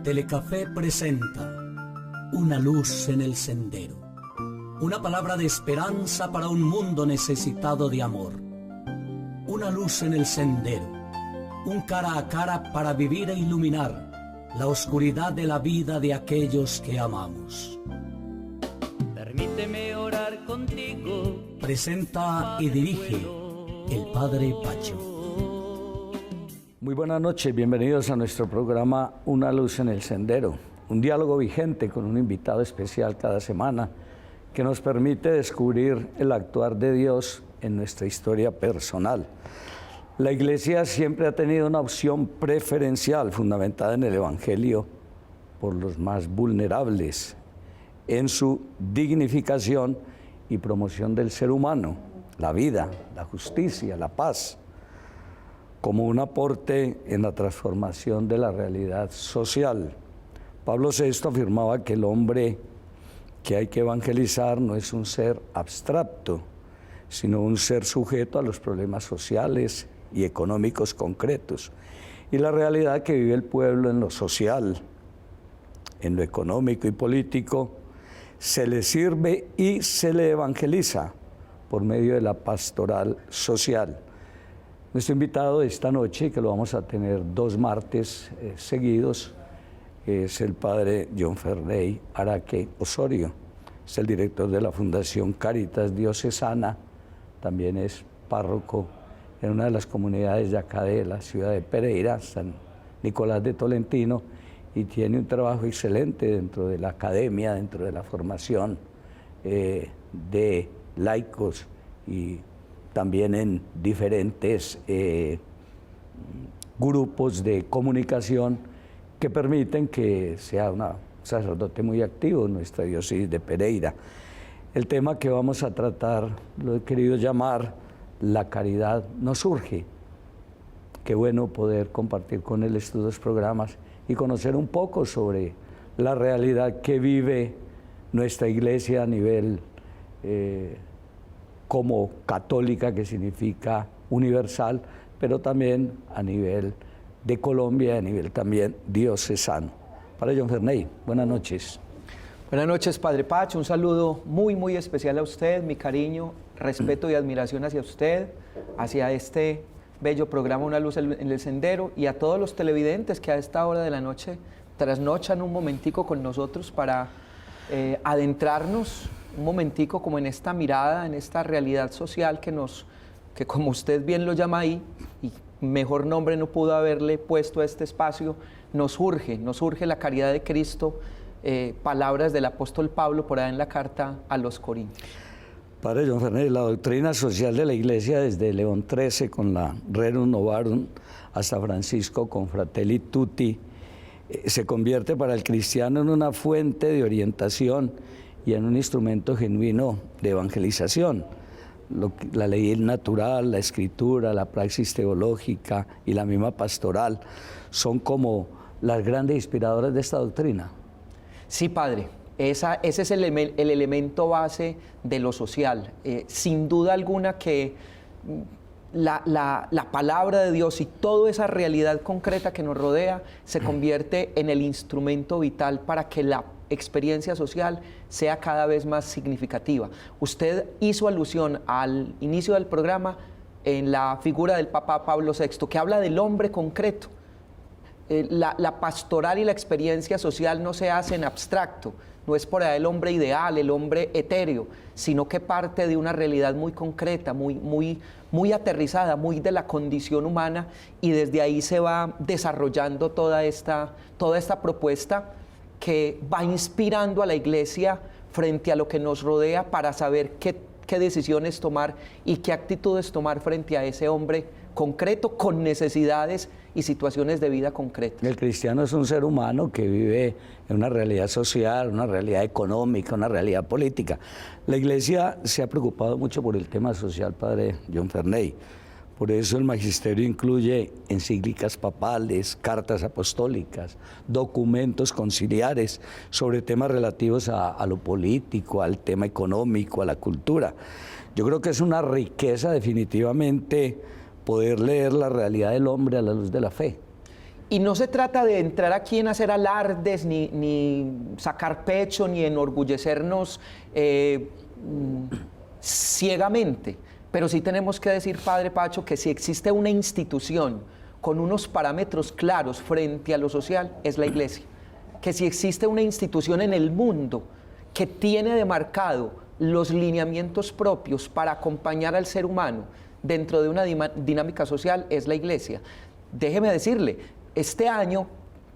Telecafé presenta Una luz en el sendero. Una palabra de esperanza para un mundo necesitado de amor. Una luz en el sendero. Un cara a cara para vivir e iluminar la oscuridad de la vida de aquellos que amamos. Permíteme orar contigo. Presenta y dirige el Padre Pacho. Muy buenas noches, bienvenidos a nuestro programa Una luz en el sendero, un diálogo vigente con un invitado especial cada semana que nos permite descubrir el actuar de Dios en nuestra historia personal. La Iglesia siempre ha tenido una opción preferencial fundamentada en el Evangelio por los más vulnerables, en su dignificación y promoción del ser humano, la vida, la justicia, la paz, como un aporte en la transformación de la realidad social. Pablo VI afirmaba que el hombre que hay que evangelizar no es un ser abstracto, sino un ser sujeto a los problemas sociales y económicos concretos. Y la realidad que vive el pueblo en lo social, en lo económico y político, se le sirve y se le evangeliza por medio de la pastoral social. Nuestro invitado de esta noche, que lo vamos a tener 2 martes seguidos, es el padre John Ferney Araque Osorio. Es el director de la Fundación Caritas Diocesana, también es párroco en una de las comunidades de acá de la ciudad de Pereira, San Nicolás de Tolentino, y tiene un trabajo excelente dentro de la academia, dentro de la formación de laicos y también en diferentes grupos de comunicación que permiten que sea un sacerdote muy activo en nuestra diócesis de Pereira. El tema que vamos a tratar lo he querido llamar La caridad no surge. Qué bueno poder compartir con él estos 2 programas y conocer un poco sobre la realidad que vive nuestra iglesia a nivel como católica, que significa universal, pero también a nivel de Colombia, a nivel también diocesano. Padre John Ferney, buenas noches. Buenas noches, Padre Pacho, un saludo muy especial a usted, mi cariño, respeto y admiración hacia usted, hacia este bello programa Una luz en el sendero, y a todos los televidentes que a esta hora de la noche trasnochan un momentico con nosotros para adentrarnos un momentico como en esta mirada, en esta realidad social que como usted bien lo llama ahí, y mejor nombre no pudo haberle puesto a este espacio, nos urge la caridad de Cristo, palabras del apóstol Pablo por ahí en la carta a los Corintios. Padre John Ferney, la doctrina social de la Iglesia desde León XIII con la Rerum Novarum hasta Francisco con Fratelli Tutti se convierte para el cristiano en una fuente de orientación y en un instrumento genuino de evangelización. La ley natural, la escritura, la praxis teológica y la misma pastoral son como las grandes inspiradoras de esta doctrina. Sí, Padre, ese es el elemento base de lo social. Sin duda alguna que la palabra de Dios y toda esa realidad concreta que nos rodea se convierte en el instrumento vital para que la experiencia social sea cada vez más significativa. Usted hizo alusión al inicio del programa en la figura del Papa Pablo VI, que habla del hombre concreto. La pastoral y la experiencia social no se hace en abstracto, no es por ahí el hombre ideal, el hombre etéreo, sino que parte de una realidad muy concreta, muy aterrizada, muy de la condición humana, y desde ahí se va desarrollando toda esta propuesta que va inspirando a la Iglesia frente a lo que nos rodea para saber qué decisiones tomar y qué actitudes tomar frente a ese hombre concreto con necesidades y situaciones de vida concretas. El cristiano es un ser humano que vive en una realidad social, una realidad económica, una realidad política. La Iglesia se ha preocupado mucho por el tema social, Padre John Ferney. Por eso el magisterio incluye encíclicas papales, cartas apostólicas, documentos conciliares sobre temas relativos a lo político, al tema económico, a la cultura. Yo creo que es una riqueza definitivamente poder leer la realidad del hombre a la luz de la fe. Y no se trata de entrar aquí en hacer alardes, ni sacar pecho, ni enorgullecernos ciegamente. Pero sí tenemos que decir, Padre Pacho, que si existe una institución con unos parámetros claros frente a lo social, es la Iglesia. Que si existe una institución en el mundo que tiene demarcado los lineamientos propios para acompañar al ser humano dentro de una dinámica social, es la Iglesia. Déjeme decirle, este año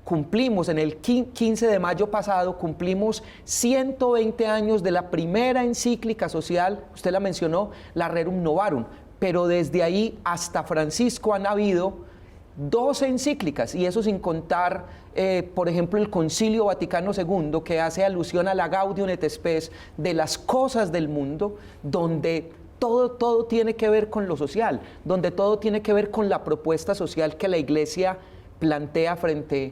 cumplimos, en el 15 de mayo pasado, cumplimos 120 años de la primera encíclica social, usted la mencionó, la Rerum Novarum, pero desde ahí hasta Francisco han habido 12 encíclicas, y eso sin contar, por ejemplo, el Concilio Vaticano II, que hace alusión a la Gaudium et Spes de las cosas del mundo, donde todo tiene que ver con lo social, donde todo tiene que ver con la propuesta social que la Iglesia plantea frente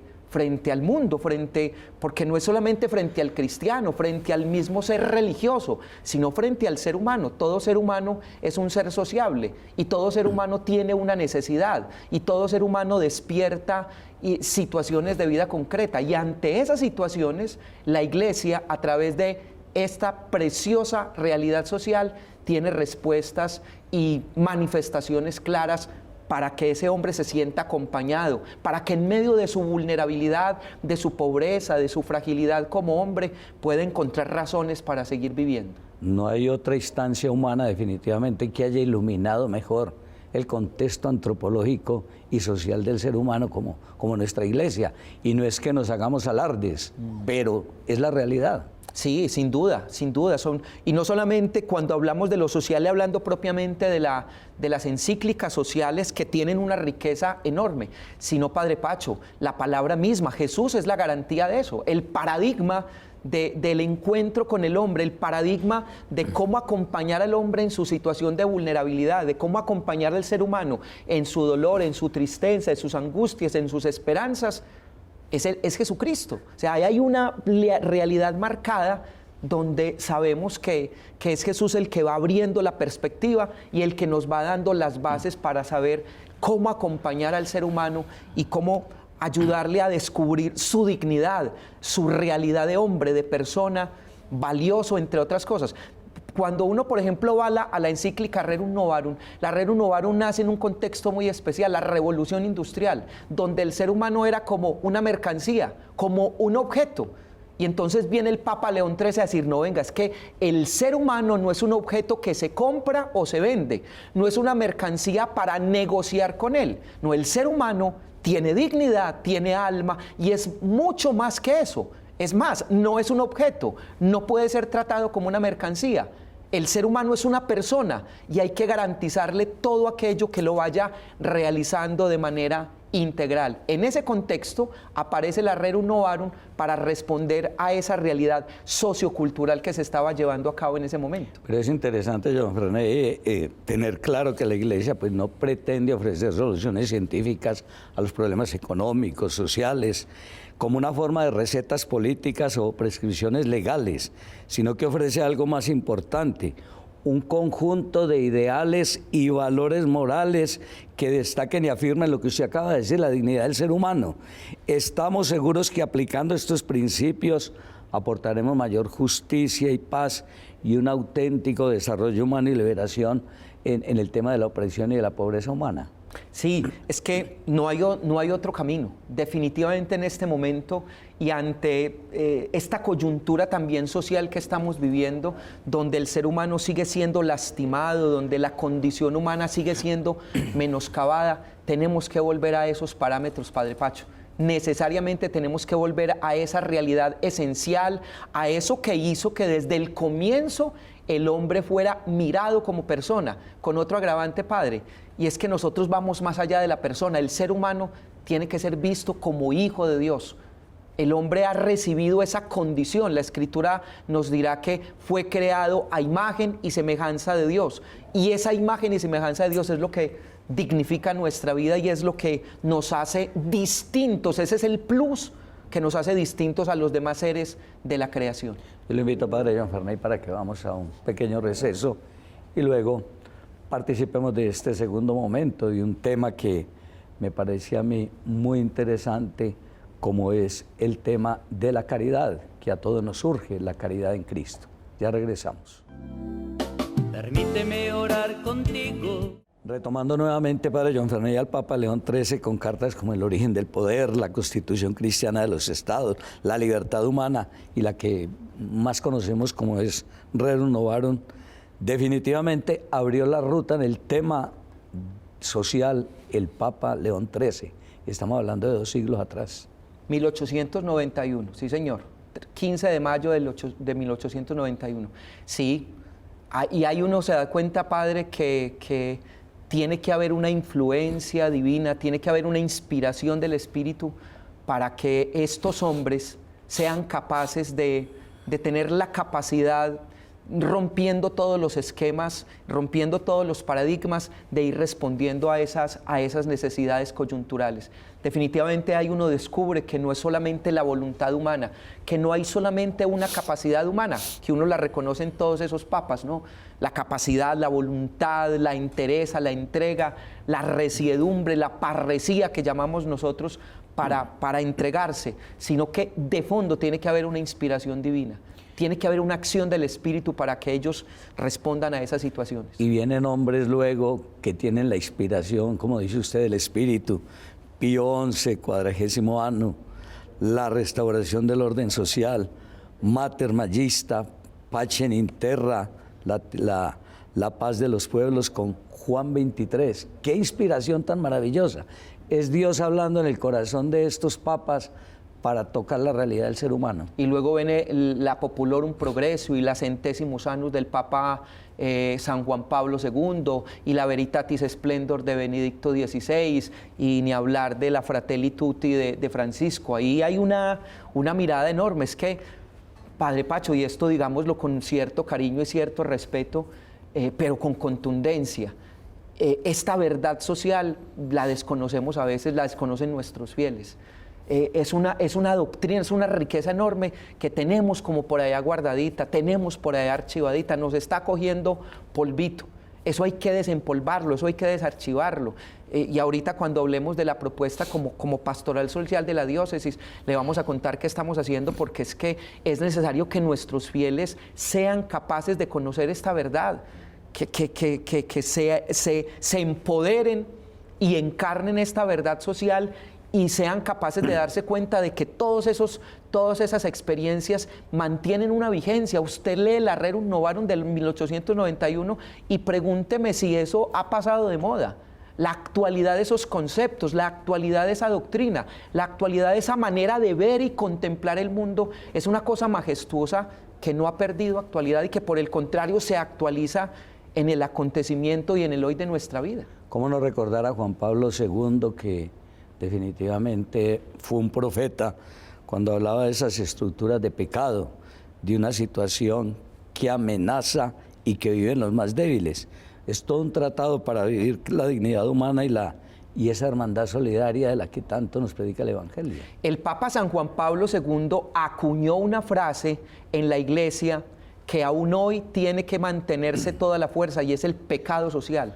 al mundo, porque no es solamente frente al cristiano, frente al mismo ser religioso, sino frente al ser humano. Todo ser humano es un ser sociable, y todo ser humano tiene una necesidad, y todo ser humano despierta situaciones de vida concreta, y ante esas situaciones la Iglesia, a través de esta preciosa realidad social, tiene respuestas y manifestaciones claras para que ese hombre se sienta acompañado, para que en medio de su vulnerabilidad, de su pobreza, de su fragilidad como hombre, pueda encontrar razones para seguir viviendo. No hay otra instancia humana definitivamente que haya iluminado mejor el contexto antropológico y social del ser humano como nuestra Iglesia. Y no es que nos hagamos alardes, pero es la realidad. Sí, sin duda. Y no solamente cuando hablamos de lo social, hablando propiamente de las encíclicas sociales que tienen una riqueza enorme, sino, Padre Pacho, la palabra misma, Jesús es la garantía de eso, el paradigma del encuentro con el hombre, el paradigma de cómo acompañar al hombre en su situación de vulnerabilidad, de cómo acompañar al ser humano en su dolor, en su tristeza, en sus angustias, en sus esperanzas. Es Jesucristo. O sea, hay una realidad marcada donde sabemos que es Jesús el que va abriendo la perspectiva y el que nos va dando las bases para saber cómo acompañar al ser humano y cómo ayudarle a descubrir su dignidad, su realidad de hombre, de persona, valioso, entre otras cosas. Cuando uno, por ejemplo, va a la encíclica Rerum Novarum, la Rerum Novarum nace en un contexto muy especial, la revolución industrial, donde el ser humano era como una mercancía, como un objeto. Y entonces viene el Papa León XIII a decir, no, venga, es que el ser humano no es un objeto que se compra o se vende, no es una mercancía para negociar con él, no, el ser humano tiene dignidad, tiene alma y es mucho más que eso. Es más, no es un objeto, no puede ser tratado como una mercancía. El ser humano es una persona y hay que garantizarle todo aquello que lo vaya realizando de manera integral. En ese contexto aparece la Rerum Novarum para responder a esa realidad sociocultural que se estaba llevando a cabo en ese momento. Pero es interesante, John René, tener claro que la Iglesia pues, no pretende ofrecer soluciones científicas a los problemas económicos, sociales, como una forma de recetas políticas o prescripciones legales, sino que ofrece algo más importante, un conjunto de ideales y valores morales que destaquen y afirmen lo que usted acaba de decir, la dignidad del ser humano. Estamos seguros que aplicando estos principios aportaremos mayor justicia y paz y un auténtico desarrollo humano y liberación en el tema de la opresión y de la pobreza humana. Sí, es que no hay otro camino. Definitivamente en este momento y ante esta coyuntura también social que estamos viviendo, donde el ser humano sigue siendo lastimado, donde la condición humana sigue siendo menoscabada, tenemos que volver a esos parámetros, Padre Pacho. Necesariamente tenemos que volver a esa realidad esencial, a eso que hizo que desde el comienzo el hombre fuera mirado como persona, con otro agravante, Padre, y es que nosotros vamos más allá de la persona. El ser humano tiene que ser visto como hijo de Dios. El hombre ha recibido esa condición. La Escritura nos dirá que fue creado a imagen y semejanza de Dios, y esa imagen y semejanza de Dios es lo que dignifica nuestra vida y es lo que nos hace distintos. Ese es el plus que nos hace distintos a los demás seres de la creación. Yo le invito, Padre John Ferney, para que vamos a un pequeño receso y luego participemos de este segundo momento, de un tema que me parece a mí muy interesante, como es el tema de la caridad, que a todos nos surge, la caridad en Cristo. Ya regresamos. Permíteme orar contigo. Retomando nuevamente, Padre John Fernández, al Papa León XIII, con cartas como El origen del poder, la Constitución cristiana de los estados, la libertad humana y la que más conocemos como es Rerum Novarum, definitivamente abrió la ruta en el tema social el Papa León XIII. Estamos hablando de 2 siglos atrás. 1891, sí señor, 15 de mayo de 1891. Sí, y ahí uno se da cuenta, padre, que tiene que haber una influencia divina, tiene que haber una inspiración del Espíritu para que estos hombres sean capaces de tener la capacidad, rompiendo todos los esquemas, rompiendo todos los paradigmas, de ir respondiendo a esas necesidades coyunturales. Definitivamente ahí uno descubre que no es solamente la voluntad humana, que no hay solamente una capacidad humana, que uno la reconoce en todos esos papas, ¿no? La capacidad, la voluntad, la entereza, la entrega, la resiedumbre, la parresía que llamamos nosotros para entregarse, sino que de fondo tiene que haber una inspiración divina. Tiene que haber una acción del Espíritu para que ellos respondan a esas situaciones. Y vienen hombres luego que tienen la inspiración, como dice usted, del Espíritu. Pío XI, 40º año, la restauración del orden social, Mater Magista, Pacem in Terra, la paz de los pueblos con Juan XXIII. ¡Qué inspiración tan maravillosa! Es Dios hablando en el corazón de estos papas para tocar la realidad del ser humano. Y luego viene la Populorum Progressio y la Centésimos Annus del Papa San Juan Pablo II y la Veritatis Splendor de Benedicto XVI, y ni hablar de la Fratelli Tutti de Francisco. Ahí hay una mirada enorme. Es que, Padre Pacho, y esto digámoslo con cierto cariño y cierto respeto, pero con contundencia, esta verdad social la desconocemos a veces, la desconocen nuestros fieles. Es una doctrina, es una riqueza enorme que tenemos como por allá guardadita, tenemos por allá archivadita, nos está cogiendo polvito. Eso hay que desempolvarlo, eso hay que desarchivarlo. Y ahorita cuando hablemos de la propuesta como pastoral social de la diócesis, le vamos a contar qué estamos haciendo, porque es que es necesario que nuestros fieles sean capaces de conocer esta verdad, que se empoderen y encarnen esta verdad social y sean capaces de darse cuenta de que todas esas experiencias mantienen una vigencia. Usted lee la Rerum Novarum del 1891 y pregúnteme si eso ha pasado de moda. La actualidad de esos conceptos, la actualidad de esa doctrina, la actualidad de esa manera de ver y contemplar el mundo es una cosa majestuosa que no ha perdido actualidad y que por el contrario se actualiza en el acontecimiento y en el hoy de nuestra vida. ¿Cómo no recordar a Juan Pablo II, que definitivamente fue un profeta cuando hablaba de esas estructuras de pecado, de una situación que amenaza y que viven los más débiles? Es todo un tratado para vivir la dignidad humana y esa hermandad solidaria de la que tanto nos predica el Evangelio. El Papa San Juan Pablo II acuñó una frase en la Iglesia que aún hoy tiene que mantenerse toda la fuerza, y es el pecado social.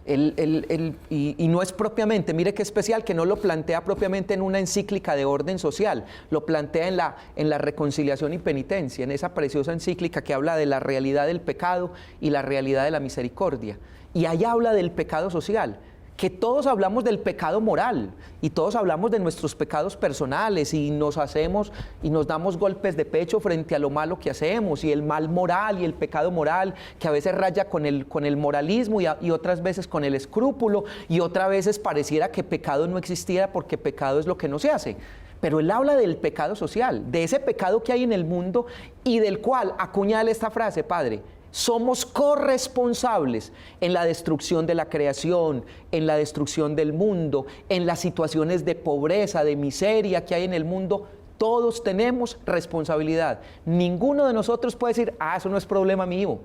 Y no es propiamente, mire qué especial, que no lo plantea propiamente en una encíclica de orden social, lo plantea en la reconciliación y penitencia, en esa preciosa encíclica que habla de la realidad del pecado y la realidad de la misericordia. Y allá habla del pecado social, que todos hablamos del pecado moral y todos hablamos de nuestros pecados personales y nos damos golpes de pecho frente a lo malo que hacemos, y el mal moral y el pecado moral que a veces raya con el moralismo y otras veces con el escrúpulo, y otras veces pareciera que pecado no existiera porque pecado es lo que no se hace. Pero él habla del pecado social, de ese pecado que hay en el mundo y del cual acuña esta frase, Padre: somos corresponsables en la destrucción de la creación, en la destrucción del mundo, en las situaciones de pobreza, de miseria que hay en el mundo. Todos tenemos responsabilidad. Ninguno de nosotros puede decir: eso no es problema mío,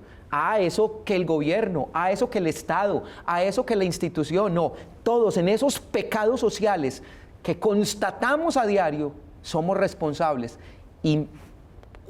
eso que el gobierno, eso que el Estado, eso que la institución. No, todos en esos pecados sociales que constatamos a diario somos responsables. ¿Y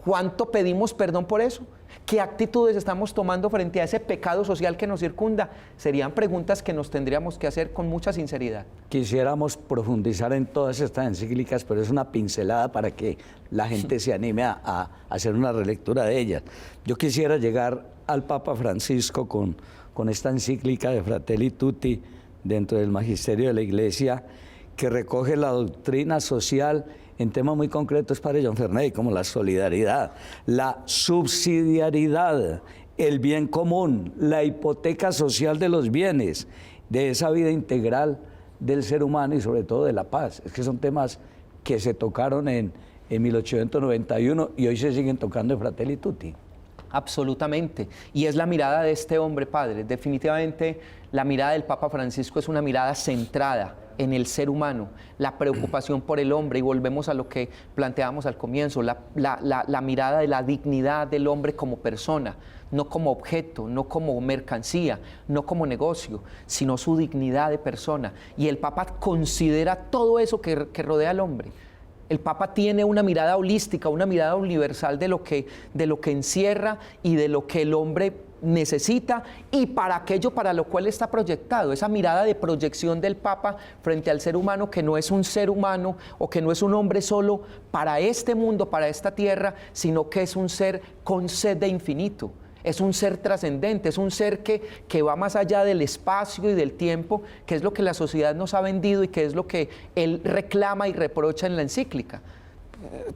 cuánto pedimos perdón por eso? ¿Qué actitudes estamos tomando frente a ese pecado social que nos circunda? Serían preguntas que nos tendríamos que hacer con mucha sinceridad. Quisiéramos profundizar en todas estas encíclicas, pero es una pincelada para que la gente se anime a hacer una relectura de ellas. Yo quisiera llegar al Papa Francisco con esta encíclica de Fratelli Tutti dentro del magisterio de la Iglesia, que recoge la doctrina social en temas muy concretos para John Ferney, como la solidaridad, la subsidiariedad, el bien común, la hipoteca social de los bienes, de esa vida integral del ser humano y sobre todo de la paz. Es que son temas que se tocaron en 1891 y hoy se siguen tocando en Fratelli Tutti. Absolutamente. Y es la mirada de este hombre, padre. Definitivamente la mirada del Papa Francisco es una mirada centrada en el ser humano, la preocupación por el hombre, y volvemos a lo que planteábamos al comienzo, la mirada de la dignidad del hombre como persona, no como objeto, no como mercancía, no como negocio, sino su dignidad de persona. Y el Papa considera todo eso que rodea al hombre. El Papa tiene una mirada holística, una mirada universal de lo que encierra y de lo que el hombre necesita y para aquello para lo cual está proyectado. Esa mirada de proyección del Papa frente al ser humano, que no es un ser humano o que no es un hombre solo para este mundo, para esta tierra, sino que es un ser con sed de infinito. Es un ser trascendente, es un ser que va más allá del espacio y del tiempo, que es lo que la sociedad nos ha vendido y que es lo que él reclama y reprocha en la encíclica.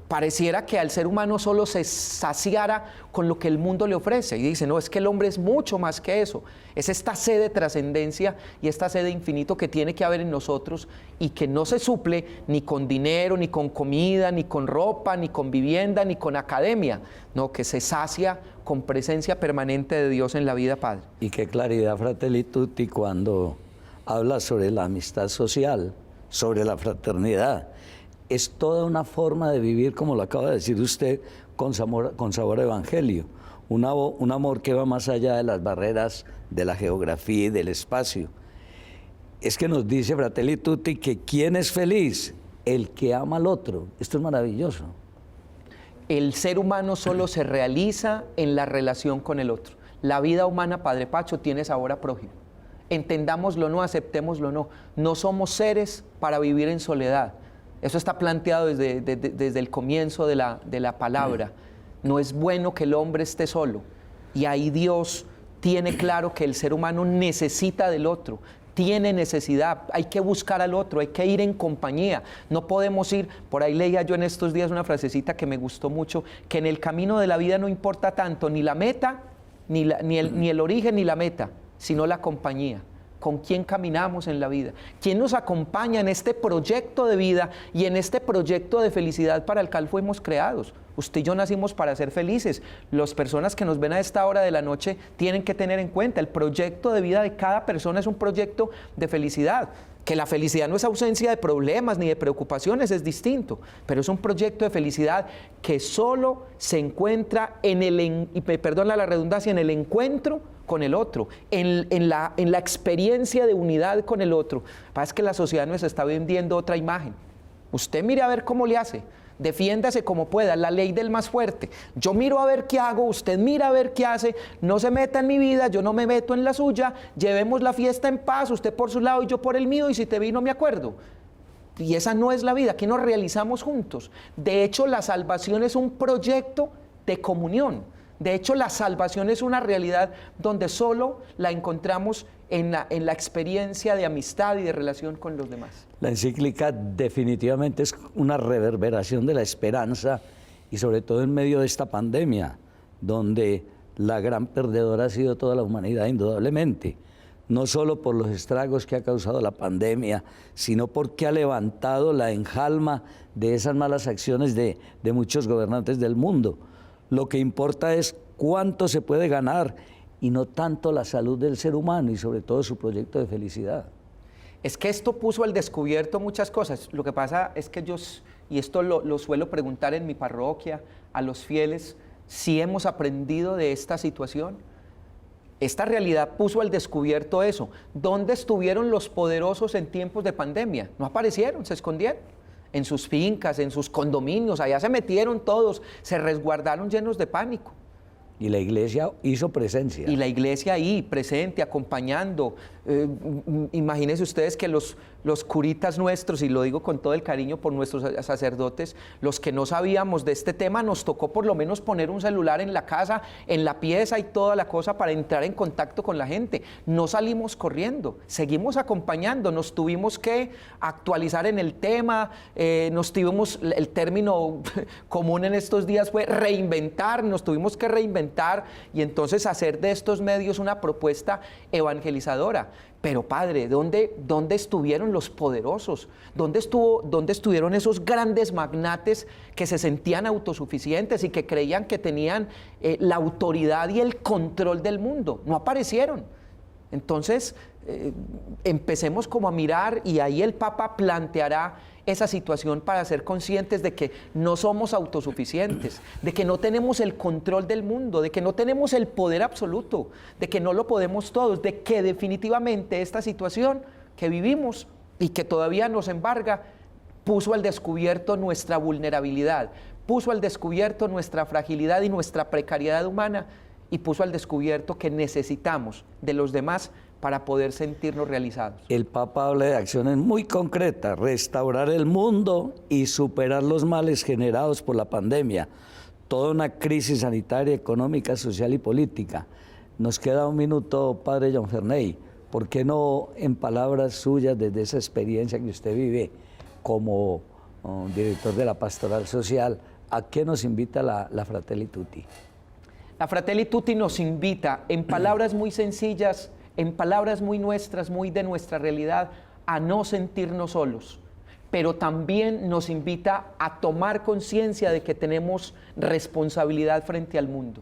Pareciera que al ser humano solo se saciara con lo que el mundo le ofrece, y dice, no, es que el hombre es mucho más que eso, es esta sed de trascendencia y esta sed de infinito que tiene que haber en nosotros y que no se suple ni con dinero, ni con comida, ni con ropa, ni con vivienda, ni con academia, no, que se sacia con presencia permanente de Dios en la vida, Padre. Y qué claridad, Fratelli Tutti, cuando habla sobre la amistad social, sobre la fraternidad. Es toda una forma de vivir, como lo acaba de decir usted, con sabor a evangelio. Un amor que va más allá de las barreras de la geografía y del espacio. Es que nos dice Fratelli Tutti que ¿quién es feliz? El que ama al otro. Esto es maravilloso. El ser humano solo se realiza en la relación con el otro. La vida humana, Padre Pacho, tiene sabor a prójimo. Entendámoslo o no, aceptémoslo o no. No somos seres para vivir en soledad. Eso está planteado desde el comienzo de la palabra. No es bueno que el hombre esté solo. Y ahí Dios tiene claro que el ser humano necesita del otro, tiene necesidad, hay que buscar al otro, hay que ir en compañía. No podemos ir, por ahí leía yo en estos días una frasecita que me gustó mucho, que en el camino de la vida no importa tanto ni la meta, ni el origen ni la meta, sino la compañía. ¿Con quién caminamos en la vida? ¿Quién nos acompaña en este proyecto de vida y en este proyecto de felicidad para el cual fuimos creados? Usted y yo nacimos para ser felices. Las personas que nos ven a esta hora de la noche tienen que tener en cuenta, el proyecto de vida de cada persona es un proyecto de felicidad. Que la felicidad no es ausencia de problemas ni de preocupaciones, es distinto, pero es un proyecto de felicidad que solo se encuentra perdona la redundancia, en el encuentro con el otro, en la experiencia de unidad con el otro. Lo que pasa es que la sociedad nos está vendiendo otra imagen. Usted mire a ver cómo le hace. Defiéndase como pueda, la ley del más fuerte. Yo miro a ver qué hago, usted mira a ver qué hace, no se meta en mi vida, yo no me meto en la suya, llevemos la fiesta en paz, usted por su lado y yo por el mío, y si te vi no me acuerdo. Y esa no es la vida, aquí nos realizamos juntos. De hecho, la salvación es un proyecto de comunión. De hecho, la salvación es una realidad donde solo la encontramos en la experiencia de amistad y de relación con los demás. La encíclica definitivamente es una reverberación de la esperanza y sobre todo en medio de esta pandemia, donde la gran perdedora ha sido toda la humanidad indudablemente, no solo por los estragos que ha causado la pandemia, sino porque ha levantado la enjalma de esas malas acciones de muchos gobernantes del mundo. Lo que importa es cuánto se puede ganar y no tanto la salud del ser humano y sobre todo su proyecto de felicidad. Es que esto puso al descubierto muchas cosas. Lo que pasa es que yo, y esto lo suelo preguntar en mi parroquia, a los fieles, si hemos aprendido de esta situación. Esta realidad puso al descubierto eso. ¿Dónde estuvieron los poderosos en tiempos de pandemia? No aparecieron, se escondieron. En sus fincas, en sus condominios, allá se metieron todos, se resguardaron llenos de pánico. Y la iglesia hizo presencia. Y la iglesia ahí, presente, acompañando. Imagínense ustedes que los curitas nuestros, y lo digo con todo el cariño por nuestros sacerdotes, los que no sabíamos de este tema, nos tocó por lo menos poner un celular en la casa, en la pieza y toda la cosa para entrar en contacto con la gente. No salimos corriendo, seguimos acompañando, nos tuvimos que actualizar en el tema, el término común en estos días fue reinventar, nos tuvimos que reinventar y entonces hacer de estos medios una propuesta evangelizadora. Pero Padre, ¿dónde estuvieron los poderosos? ¿Dónde estuvieron esos grandes magnates que se sentían autosuficientes y que creían que tenían la autoridad y el control del mundo? No aparecieron. Entonces, empecemos como a mirar y ahí el Papa planteará esa situación para ser conscientes de que no somos autosuficientes, de que no tenemos el control del mundo, de que no tenemos el poder absoluto, de que no lo podemos todos, de que definitivamente esta situación que vivimos y que todavía nos embarga puso al descubierto nuestra vulnerabilidad, puso al descubierto nuestra fragilidad y nuestra precariedad humana y puso al descubierto que necesitamos de los demás para poder sentirnos realizados. El Papa habla de acciones muy concretas: restaurar el mundo y superar los males generados por la pandemia, toda una crisis sanitaria, económica, social y política. Nos queda un minuto, Padre John Ferney. ¿Por qué no, en palabras suyas, desde esa experiencia que usted vive como director de la Pastoral Social, a qué nos invita la Fratelli Tutti? La Fratelli Tutti nos invita, en palabras muy sencillas, en palabras muy nuestras, muy de nuestra realidad, a no sentirnos solos, pero también nos invita a tomar conciencia de que tenemos responsabilidad frente al mundo.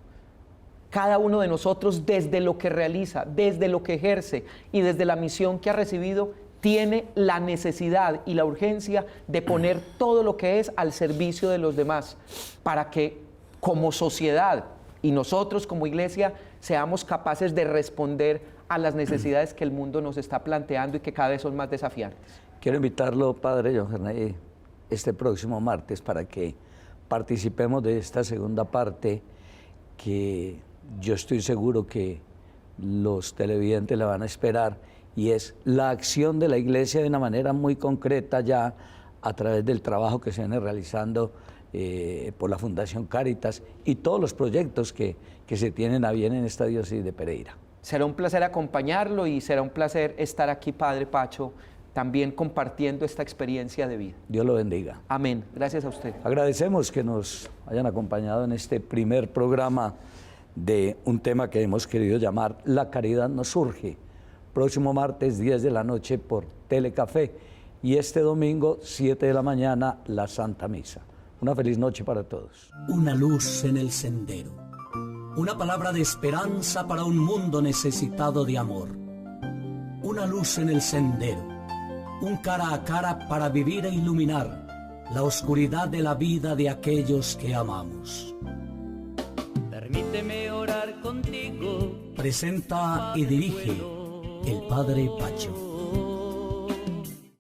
Cada uno de nosotros, desde lo que realiza, desde lo que ejerce y desde la misión que ha recibido, tiene la necesidad y la urgencia de poner todo lo que es al servicio de los demás, para que como sociedad y nosotros como iglesia seamos capaces de responder a las necesidades que el mundo nos está planteando y que cada vez son más desafiantes. Quiero invitarlo, Padre John Ferney, este próximo martes para que participemos de esta segunda parte que yo estoy seguro que los televidentes la van a esperar, y es la acción de la iglesia de una manera muy concreta ya a través del trabajo que se viene realizando por la Fundación Cáritas y todos los proyectos que se tienen a bien en esta diócesis de Pereira. Será un placer acompañarlo y será un placer estar aquí, Padre Pacho, también compartiendo esta experiencia de vida. Dios lo bendiga. Amén. Gracias a usted. Agradecemos que nos hayan acompañado en este primer programa de un tema que hemos querido llamar La Caridad nos surge. Próximo martes, 10 de la noche por Telecafé, y este domingo, 7 de la mañana, la Santa Misa. Una feliz noche para todos. Una luz en el sendero. Una palabra de esperanza para un mundo necesitado de amor. Una luz en el sendero. Un cara a cara para vivir e iluminar la oscuridad de la vida de aquellos que amamos. Permíteme orar contigo. Presenta y dirige el Padre Pacho.